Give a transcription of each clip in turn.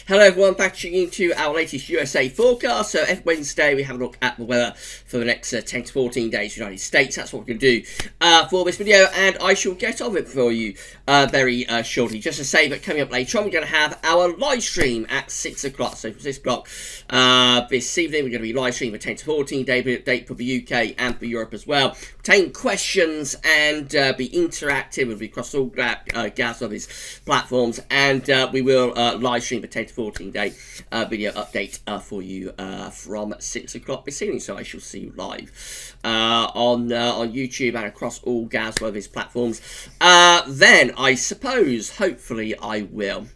Hello everyone, back tuning into our latest USA forecast. So every Wednesday we have a look at the weather for the next 10 to 14 days in the United States. That's what we're going to do for this video, and I shall get on it for you very shortly. Just to say that coming up later on, we're going to have our live stream at 6 o'clock. So from 6 o'clock this evening, we're going to be live streaming a 10 to 14 day update for the UK and for Europe as well. Take questions and be interactive. We'll be across all gas of his platforms, and we will live stream a 10 to 14 day video update for you from 6 o'clock this evening. So I shall see you live on YouTube and across all Gasworthy's platforms. Then I suppose, hopefully, I will.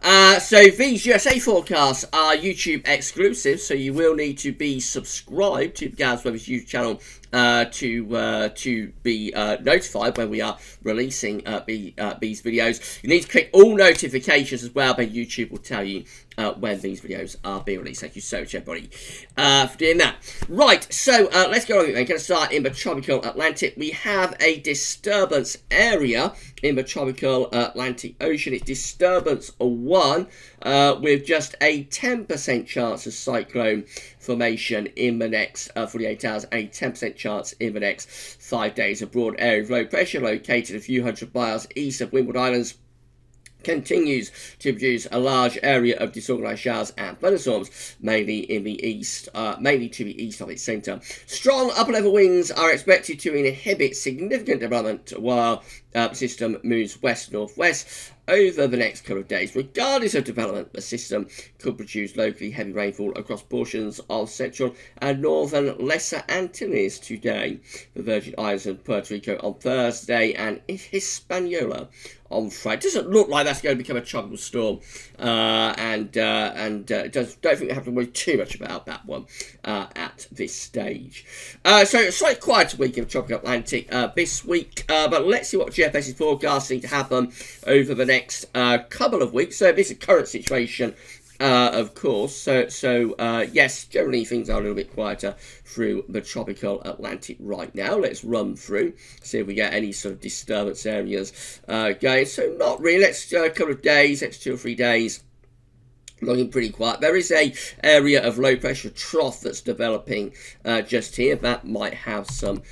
So these USA forecasts are YouTube exclusive, so you will need to be subscribed to Gasworthy's YouTube channel to be notified when we are releasing these videos. You need to click all notifications as well, then YouTube will tell you when these videos are being released. Thank you so much, everybody, for doing that. Right, so let's go on. We're going to start in the tropical Atlantic. We have a disturbance area in the tropical Atlantic Ocean. It's disturbance 1 with just a 10% chance of cyclone formation in the next 48 hours, a 10% chance in the next 5 days. A broad area of low pressure located a few hundred miles east of Windward Islands continues to produce a large area of disorganized showers and thunderstorms, mainly in the east, mainly to the east of its center. Strong upper-level winds are expected to inhibit significant development while the system moves west-northwest over the next couple of days. Regardless of development, the system could produce locally heavy rainfall across portions of central and northern Lesser Antilles today, the Virgin Islands and Puerto Rico on Thursday, and Hispaniola on Friday. It doesn't look like that's going to become a tropical storm, don't think we have to worry too much about that one at this stage. So a slightly quieter week in the tropical Atlantic this week, but let's see what GFS is forecasting to happen over the next couple of weeks. So this is the current situation, of course. So yes, generally things are a little bit quieter through the tropical Atlantic right now. Let's run through, see if we get any sort of disturbance areas going. So not really. Let's a couple of days, next 2 or 3 days, looking pretty quiet. There is a area of low pressure trough that's developing just here. That might have some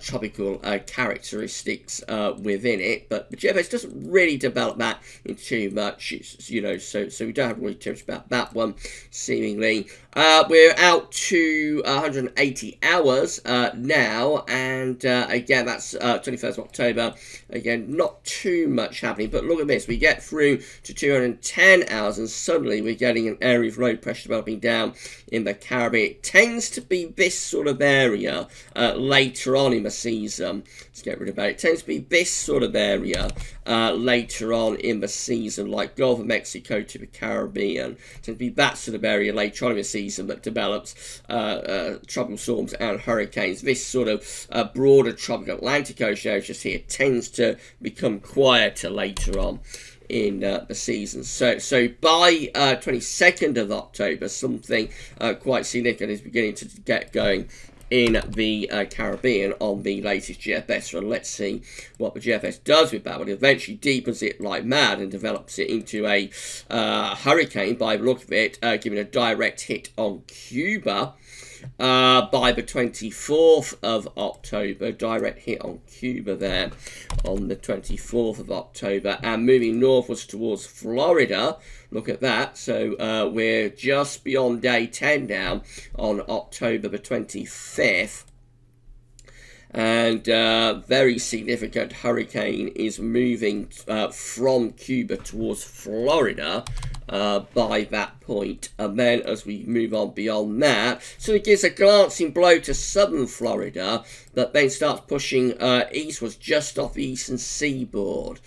tropical characteristics within it, but the GFS doesn't really develop that into too much. It's, you know, so we don't have to worry too much about that one, seemingly. We're out to 180 hours now, and again, that's 21st of October. Again, not too much happening, but look at this. We get through to 210 hours, and suddenly we're getting an area of low pressure developing down in the Caribbean. It tends to be this sort of area later on in the season. Let's get rid of that. It tends to be this sort of area later on in the season, like Gulf of Mexico to the Caribbean. It tends to be that sort of area later on in the season that develops tropical storms and hurricanes. This sort of broader tropical Atlantic Ocean area just here tends to become quieter later on in the season. So by 22nd of October, something quite significant is beginning to get going in the Caribbean on the latest GFS. So let's see what the GFS does with that. Well, it eventually deepens it like mad and develops it into a hurricane by the look of it, giving a direct hit on Cuba by the 24th of October. Direct hit on Cuba there on the 24th of October, and moving northwards towards Florida. Look at that. So we're just beyond day 10 now on October the 25th. And very significant hurricane is moving from Cuba towards Florida by that point. And then as we move on beyond that, so it gives a glancing blow to southern Florida that then starts pushing eastwards just off the eastern seaboard.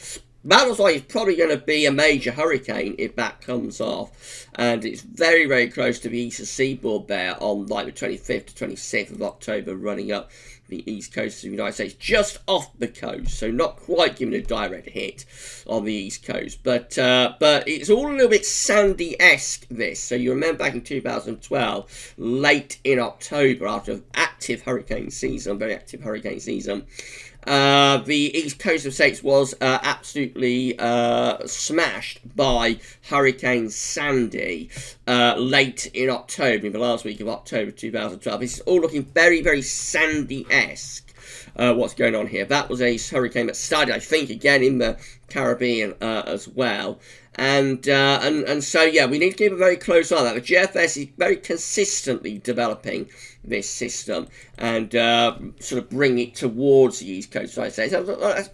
That looks like it's probably going to be a major hurricane if that comes off. And it's very, very close to the eastern seaboard there on like the 25th to 26th of October, running up the east coast of the United States, just off the coast. So not quite giving a direct hit on the east coast. But it's all a little bit Sandy-esque, this. So you remember back in 2012, late in October, after an active hurricane season, very active hurricane season, the east coast of states was absolutely smashed by Hurricane Sandy late in October, in the last week of October 2012. This is all looking very, very Sandy-esque. What's going on here? That was a hurricane that started, I think, again in the Caribbean as well. And so, yeah, we need to keep a very close eye on that. The GFS is very consistently developing this system and sort of bring it towards the east coast of the States.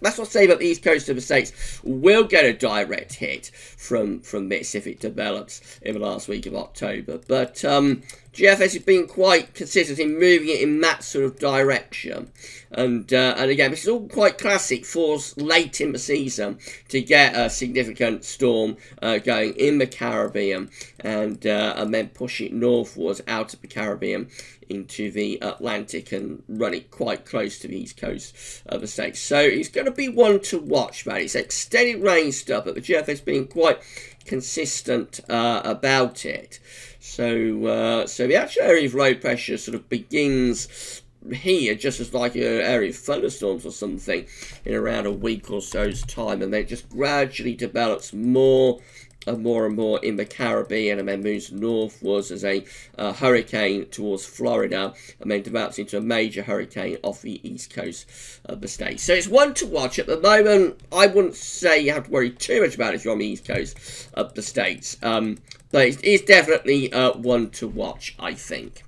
That's not saying that the east coast of the States will get a direct hit from this if it develops in the last week of October. But GFS has been quite consistent in moving it in that sort of direction. And again, this is all quite classic for late in the season to get a significant storm going in the Caribbean and then push it northwards out of the Caribbean into the Atlantic and run it quite close to the east coast of the States. So it's going to be one to watch, man. It's extended range stuff, but the GFS being quite consistent about it. So the actual area of low pressure sort of begins here just as like an area of thunderstorms or something in around a week or so's time, and then it just gradually develops more and more in the Caribbean, and then moves northwards as a hurricane towards Florida, and then develops into a major hurricane off the east coast of the state. So it's one to watch at the moment. I wouldn't say you have to worry too much about it if you're on the east coast of the states, but it's definitely one to watch, I think.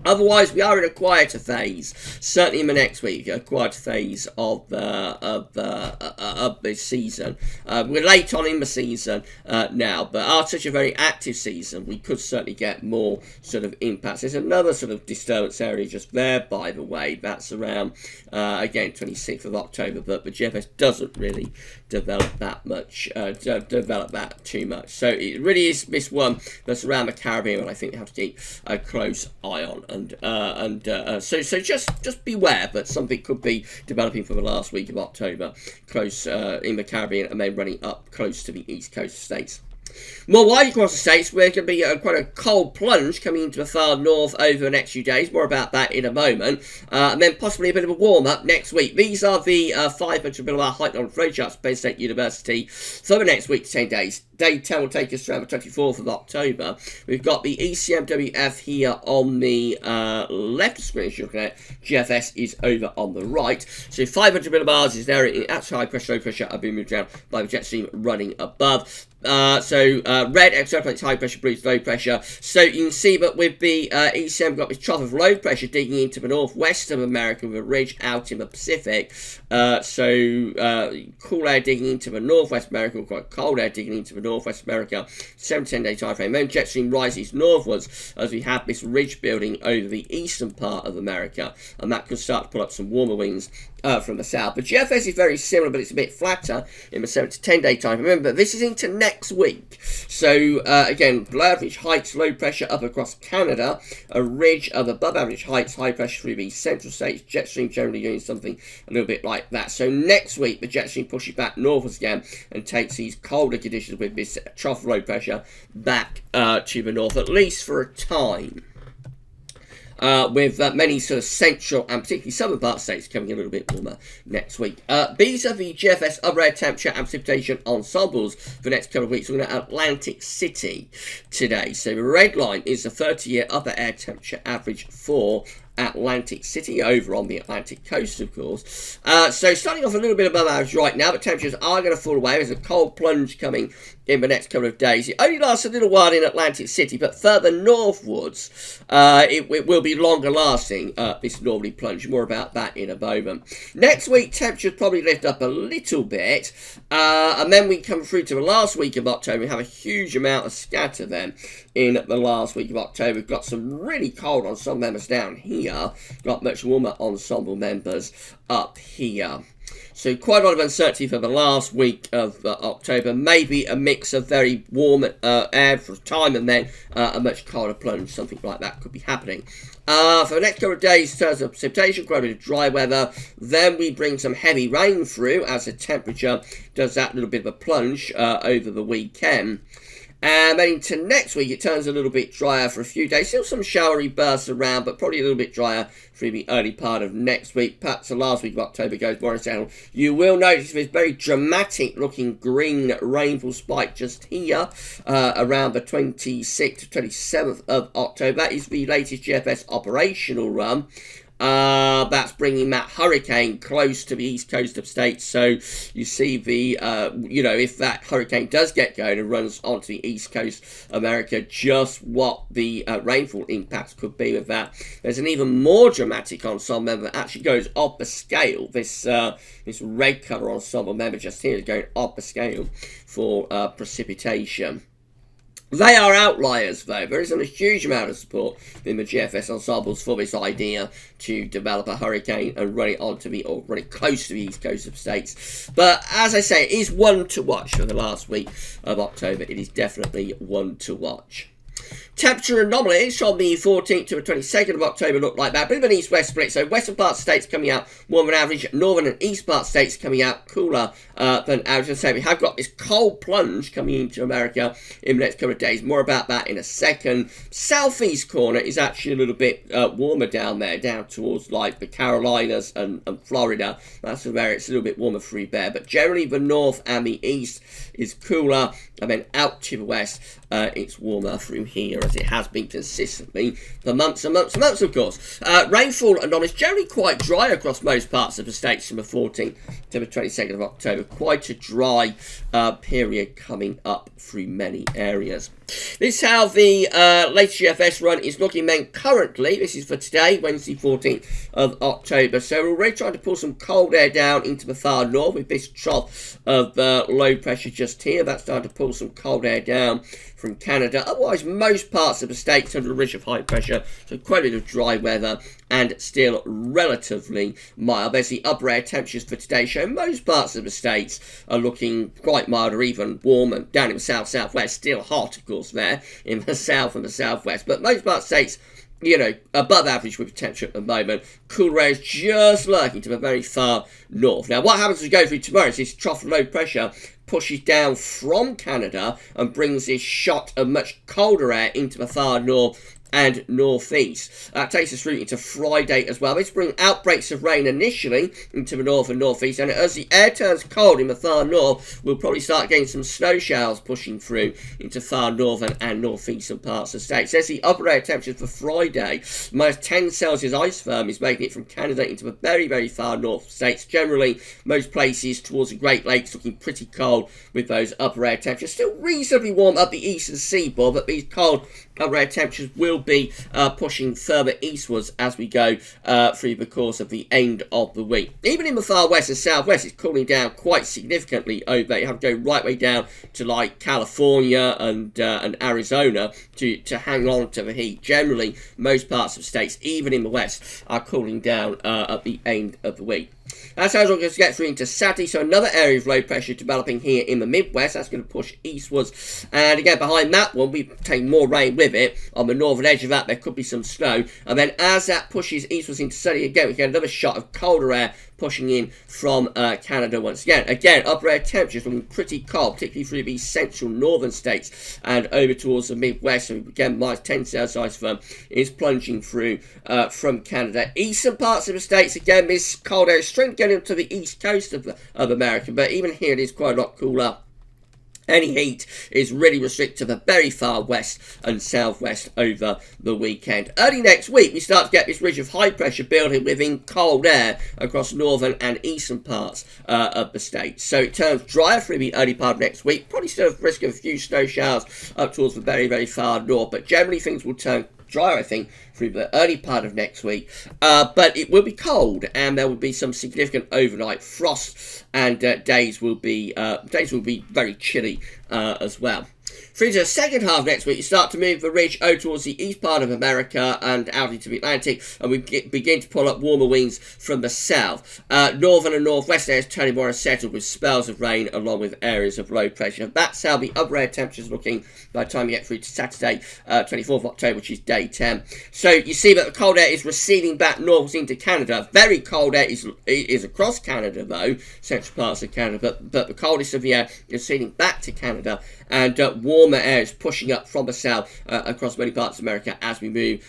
Otherwise, we are in a quieter phase. Certainly in the next week, a quieter phase of the season. We're late on in the season now, but after such a very active season, we could certainly get more sort of impacts. There's another sort of disturbance area just there, by the way. That's around again 26th of October, but the GFS doesn't really develop that much, develop that too much. So it really is this one that's around the Caribbean, and I think you have to keep a close eye on. So just beware that something could be developing for the last week of October, close in the Caribbean, and then running up close to the east coast of states. More widely across the states, we're going to be quite a cold plunge coming into the far north over the next few days. More about that in a moment. And then possibly a bit of a warm-up next week. These are the 500 millibар height on throughj charts, Penn State University, for the next week to 10 days. Day 10 will take us around the 24th of October. We've got the ECMWF here on the left screen, as you're looking at. GFS is over on the right. So 500 millibars is there. That's high pressure, low pressure are being moved down by the jet stream running above. Red extrapolates high pressure, blue low pressure. So you can see that with the ECM, we've got this trough of low pressure digging into the northwest of America with a ridge out in the Pacific. Cool air digging into the northwest America, we've got cold air digging into the northwest America, 7 to 10 day time frame. Then jet stream rises northwards as we have this ridge building over the eastern part of America, and that could start to pull up some warmer winds from the south. But GFS is very similar, but it's a bit flatter in the 7 to 10 day time. Remember, this is into next week. So again, below average heights, low pressure up across Canada, a ridge of above average heights, high pressure through the central states, jet stream generally doing something a little bit like that. So next week, the jet stream pushes back northwards again and takes these colder conditions with this trough low pressure back to the north, at least for a time. With many sort of central and particularly southern parts of states coming a little bit warmer next week. These are the GFS upper air temperature and precipitation ensembles for the next couple of weeks. We're going to Atlantic City today. So the red line is the 30-year upper air temperature average for Atlantic City, over on the Atlantic coast, of course. So starting off a little bit above average right now, but temperatures are going to fall away. There's a cold plunge coming in the next couple of days. It only lasts a little while in Atlantic City, but further northwards, it will be longer lasting, this northerly plunge. More about that in a moment. Next week, temperatures probably lift up a little bit, and then we come through to the last week of October. We have a huge amount of scatter then in the last week of October. We've got some really cold ensemble members down here, got much warmer ensemble members up here. So quite a lot of uncertainty for the last week of October. Maybe a mix of very warm air for a time and then a much colder plunge. Something like that could be happening. For the next couple of days, in terms of precipitation, quite a bit of dry weather. Then we bring some heavy rain through as the temperature does that little bit of a plunge over the weekend. And then into next week, it turns a little bit drier for a few days. Still some showery bursts around, but probably a little bit drier through the early part of next week. Perhaps the last week of October goes more settled. You will notice this very dramatic looking green rainfall spike just here around the 26th to 27th of October. That is the latest GFS operational run. That's bringing that hurricane close to the east coast of states. So you see the, if that hurricane does get going and runs onto the east coast of America, just what the rainfall impacts could be with that. There's an even more dramatic ensemble member that actually goes up a scale. This red colour ensemble member just here is going up a scale for precipitation. They are outliers, though. There isn't a huge amount of support in the GFS ensembles for this idea to develop a hurricane and run it run it close to the east coast of states. But as I say, it is one to watch for the last week of October. It is definitely one to watch. Temperature anomalies from the 14th to the 22nd of October look like that. Bit of an east-west split, so western part of states coming out warmer than average, northern and east part of states coming out cooler than average. So we have got this cold plunge coming into America in the next couple of days. More about that in a second. Southeast corner is actually a little bit warmer down there, down towards like the Carolinas and Florida. That's where it's a little bit warmer through there. But generally the north and the east is cooler, and then out to the west it's warmer through here, as it has been consistently for months and months and months, of course. Rainfall anomalies generally quite dry across most parts of the states from the 14th to the 22nd of October. Quite a dry period coming up through many areas. This is how the latest GFS run is looking then currently. This is for today, Wednesday 14th of October. So we're already trying to pull some cold air down into the far north with this trough of low pressure just here. That's starting to pull some cold air down from Canada. Otherwise, most parts of the states under a ridge of high pressure, so quite a bit of dry weather and still relatively mild. There's the upper air temperatures for today, showing most parts of the states are looking quite mild or even warm, and down in the southwest, still hot, of course, there in the south and the southwest. But most parts of the states, above average with temperature at the moment. Cooler air is just lurking to the very far north. Now, what happens as we go through tomorrow is this trough of low pressure pushes down from Canada and brings this shot of much colder air into the far north and northeast. That takes us through into Friday as well. This brings outbreaks of rain initially into the north and northeast, and as the air turns cold in the far north, we'll probably start getting some snow showers pushing through into far northern and northeastern parts of the state. So there's the upper air temperatures for Friday. Minus 10 Celsius ice firm is making it from Canada into the very, very far north states. Generally, most places towards the Great Lakes looking pretty cold with those upper air temperatures. Still reasonably warm up the eastern seaboard, but these cold upper air temperatures will be pushing further eastwards as we go through the course of the end of the week. Even in the far west and southwest, it's cooling down quite significantly over there. You have to go right way down to like California and Arizona to hang on to the heat. Generally, most parts of states, even in the west, are cooling down at the end of the week. That's how we're going to get through into Saturday. So another area of low pressure developing here in the Midwest. That's going to push eastwards. And again, behind that one, we take more rain with it. On the northern edge of that, there could be some snow. And then as that pushes eastwards into Saturday again, we get another shot of colder air pushing in from Canada once again. Again, upper air temperatures looking pretty cold, particularly through the central northern states and over towards the Midwest. So again, minus 10 Celsius ice firm is plunging through from Canada. Eastern parts of the states, again, this cold air is strength getting up to the east coast of America, but even here it is quite a lot cooler. Any heat is really restricted to the very far west and southwest over the weekend. Early next week, we start to get this ridge of high pressure building within cold air across northern and eastern parts of the state. So it turns drier through the early part of next week. Probably still at risk of a few snow showers up towards the very, very far north, but generally things will turn drier, I think, through the early part of next week, but it will be cold, and there will be some significant overnight frost, and days will be very chilly as well. Through to the second half next week, you start to move the ridge over towards the east part of America and out into the Atlantic, and we begin to pull up warmer winds from the south. Northern and northwest areas turning more unsettled with spells of rain along with areas of low pressure. That's how the upper air temperatures looking by the time we get through to Saturday, 24th of October, which is day 10. So you see that the cold air is receding back northwards into Canada. Very cold air is across Canada, though, central parts of Canada, but the coldest of the air is receding back to Canada, and warm warmer air is pushing up from the south across many parts of America as we move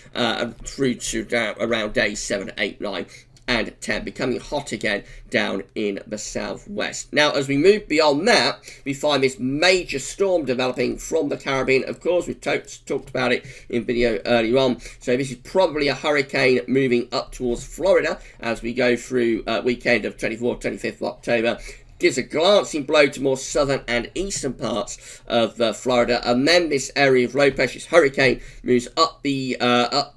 through to around days 7, 8, 9 and 10, becoming hot again down in the southwest. Now, as we move beyond that, we find this major storm developing from the Caribbean. Of course, we've talked about it in video earlier on. So this is probably a hurricane moving up towards Florida as we go through weekend of 24th, 25th of October. Gives a glancing blow to more southern and eastern parts of Florida, and then this area of low pressure, this hurricane, moves up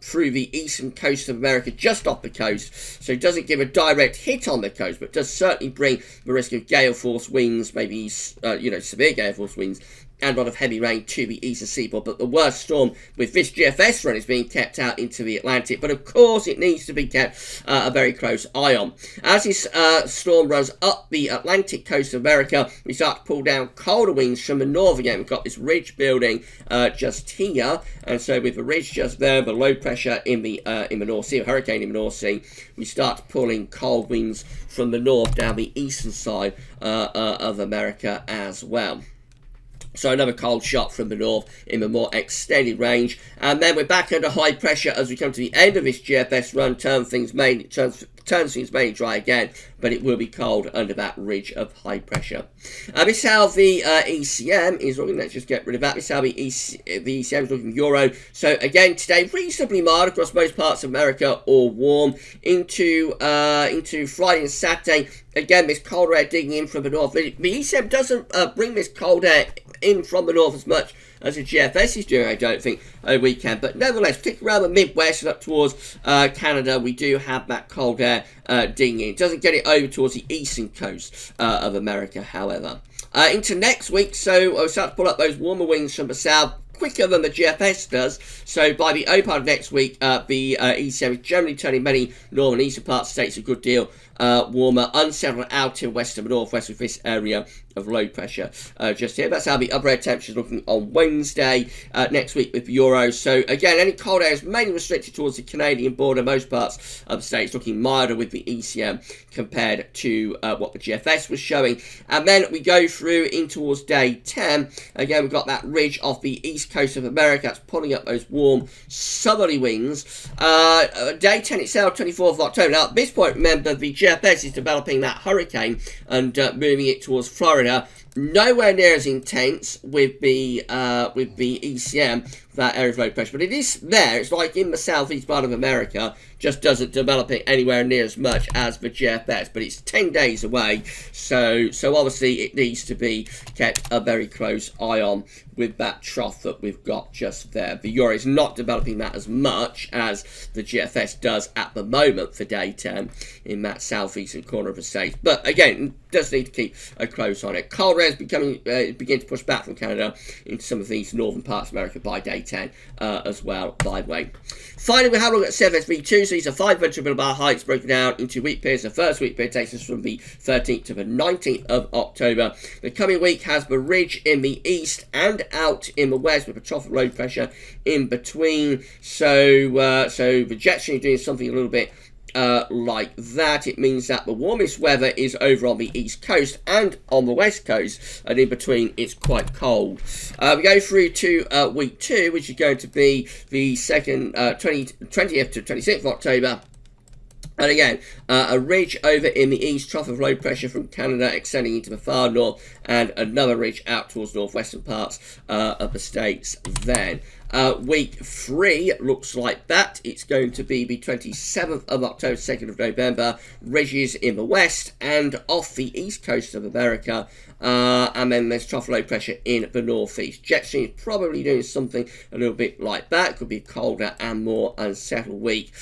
through the eastern coast of America, just off the coast. So it doesn't give a direct hit on the coast, but does certainly bring the risk of gale force winds, maybe severe gale force winds, and a lot of heavy rain to the eastern seaboard. But the worst storm with this GFS run is being kept out into the Atlantic. But of course, it needs to be kept a very close eye on. As this storm runs up the Atlantic coast of America, we start to pull down colder winds from the north again. We've got this ridge building just here. And so with the ridge just there, the low pressure in the North Sea, a hurricane in the North Sea, we start pulling cold winds from the north down the eastern side of America as well. So another cold shot from the north in the more extended range. And then we're back under high pressure as we come to the end of this GFS run. Turns things mainly dry again, but it will be cold under that ridge of high pressure. This is how the ECM is looking. Let's just get rid of that. This is how the ECM is looking euro. So again, today reasonably mild across most parts of America, or warm into Friday and Saturday. Again, this cold air digging in from the north. The ECM doesn't bring this cold air in from the north as much as the GFS is doing, I don't think, over weekend. But nevertheless, particularly around the Midwest and up towards Canada, we do have that cold air digging in. It doesn't get it over towards the eastern coast of America, however. Into next week, so we'll start to pull up those warmer winds from the south quicker than the GFS does. So by the early part of next week, the ECM is generally turning many northern and eastern parts of the states a good deal warmer, unsettled out in west and northwest with this area of low pressure just here. That's how the upper air temperature is looking on Wednesday next week with Euro. So again, any cold air is mainly restricted towards the Canadian border. Most parts of the states looking milder with the ECM compared to what the GFS was showing. And then we go through in towards day 10. Again, we've got that ridge off the east coast of America that's pulling up those warm southerly winds. Day 10 itself, 24th of October. Now at this point, remember, the GFS is developing that hurricane and moving it towards Florida. Nowhere near as intense with the ECM, that area of low pressure, but it is there. It's like in the southeast part of America, just doesn't develop it anywhere near as much as the GFS, but it's 10 days away, so obviously it needs to be kept a very close eye on with that trough that we've got just there. The Euro is not developing that as much as the GFS does at the moment for day 10 in that southeastern corner of the state, but again, does need to keep a close on it. Cold air is begin to push back from Canada into some of these northern parts of America by day 10 as well, by the way. Finally, we have a look at CFSV2. So these are 500 millibar heights broken down into week periods. The first week period takes us from the 13th to the 19th of October. The coming week has the ridge in the east and out in the west with a trough of low pressure in between. So the jet stream is doing something a little bit like that. It means that the warmest weather is over on the east coast and on the west coast, and in between it's quite cold. We go through to week 2, which is going to be the 20th to 26th of October. And again, a ridge over in the east, trough of low pressure from Canada extending into the far north, and another ridge out towards northwestern parts of the states then. Week 3 looks like that. It's going to be the 27th of October, 2nd of November. Ridges in the west and off the east coast of America. And then there's trough low pressure in the northeast. Jet stream is probably doing something a little bit like that. Could be a colder and more unsettled week.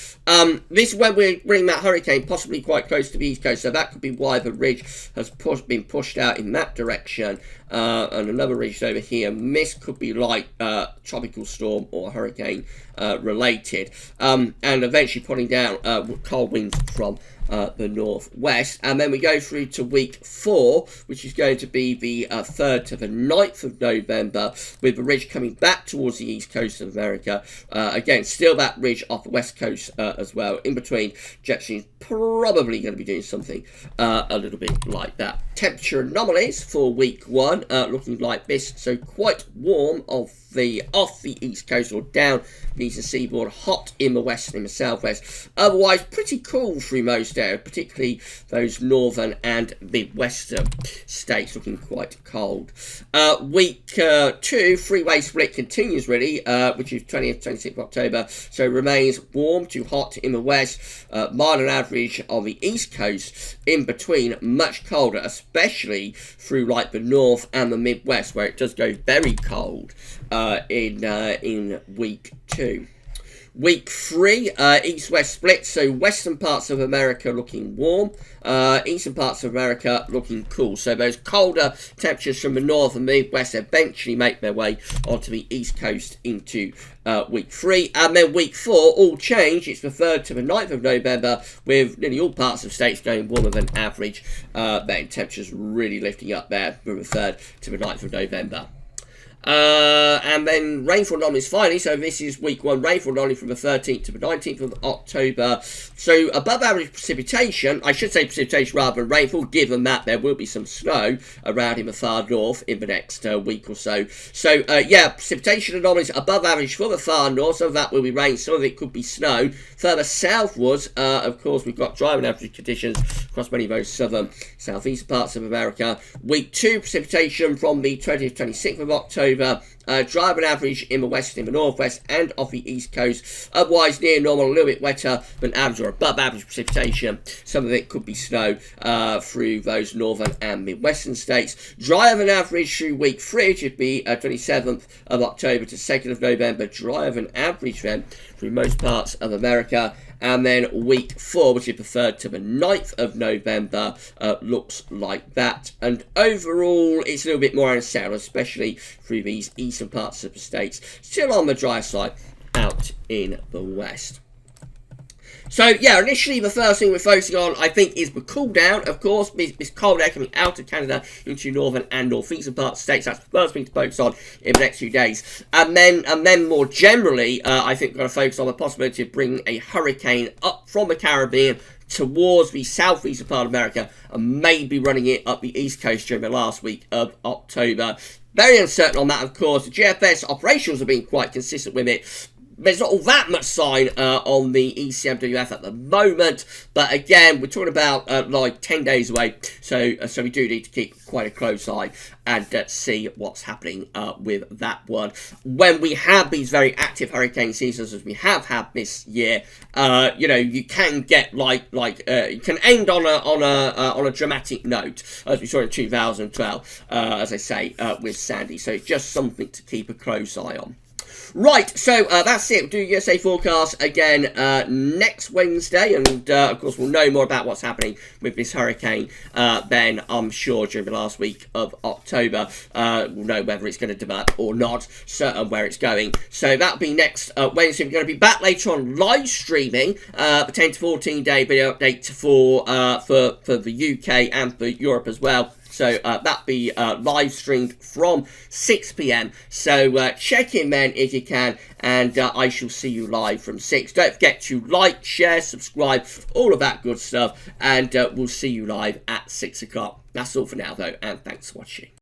This is when we're bringing that hurricane possibly quite close to the east coast. So that could be why the ridge has been pushed out in that direction. And another ridge over here. This could be like tropical storm or hurricane related. And eventually putting down cold winds from the northwest. And then we go through to week 4, which is going to be the 3rd to the 9th of November, with the ridge coming back towards the east coast of America. Again, still that ridge off the west coast as well. In between, jet stream's probably going to be doing something a little bit like that. Temperature anomalies for week 1 looking like this. So quite warm off the east coast or down the eastern seaboard, hot in the west and in the southwest. Otherwise, pretty cool through most areas, particularly those northern and midwestern states looking quite cold. Week 2, freeway split continues really, which is 20th, 26th of October. So remains warm to hot in the west, mild on average on the east coast. In between, much colder, especially through like the north and the midwest, where it does go very cold in week 2. Week 3, east-west split, so western parts of America looking warm, eastern parts of America looking cool. So those colder temperatures from the north and midwest eventually make their way onto the east coast into week 3. And then week 4, all change. It's the 3rd to the 9th of November, with nearly all parts of states going warmer than average. Then temperatures really lifting up there from the 3rd to the 9th of November. And then rainfall anomalies finally. So this is week 1 rainfall anomaly from the 13th to the 19th of October. So above average precipitation, I should say precipitation rather than rainfall, given that there will be some snow around in the far north in the next week or so. So yeah, precipitation anomalies above average for the far north. Some of that will be rain, some of it could be snow. Further southwards, of course, we've got dry and average conditions across many of those southern, southeast parts of America. Week 2 precipitation from the 20th, 26th of October. Dry and average in the west, in the northwest, and off the east coast. Otherwise, near normal, a little bit wetter than average or above average precipitation. Some of it could be snow through those northern and midwestern states. Drier than average through week 3, which would be 27th of October to 2nd of November. Drier than average then through most parts of America. And then week 4, which is the 3rd to the 9th of November, looks like that. And overall, it's a little bit more unsettled, especially through these eastern parts of the states. Still on the dry side out in the west. So, yeah, initially the first thing we're focusing on, I think, is the cool down. Of course, this cold air coming out of Canada into northern and northeastern parts of the states. That's the first thing to focus on in the next few days. And then more generally, I think we're going to focus on the possibility of bringing a hurricane up from the Caribbean towards the southeastern part of America, and maybe running it up the east coast during the last week of October. Very uncertain on that, of course. The GFS operationals have been quite consistent with it. There's not all that much sign on the ECMWF at the moment, but again, we're talking about like 10 days away, so we do need to keep quite a close eye and see what's happening with that one. When we have these very active hurricane seasons, as we have had this year, you know, you can get you can end on a dramatic note, as we saw in 2012, as I say, with Sandy. So it's just something to keep a close eye on. Right, so that's it. We'll do USA forecast again next Wednesday, and of course we'll know more about what's happening with this hurricane then, I'm sure, during the last week of October. We'll know whether it's going to develop or not, certain where it's going. So that'll be next Wednesday. We're going to be back later on live streaming the 10 to 14 day video update for the UK and for Europe as well. So that'll be live streamed from 6 p.m. So check in then if you can, and I shall see you live from 6. Don't forget to like, share, subscribe, all of that good stuff, and we'll see you live at 6 o'clock. That's all for now, though, and thanks for watching.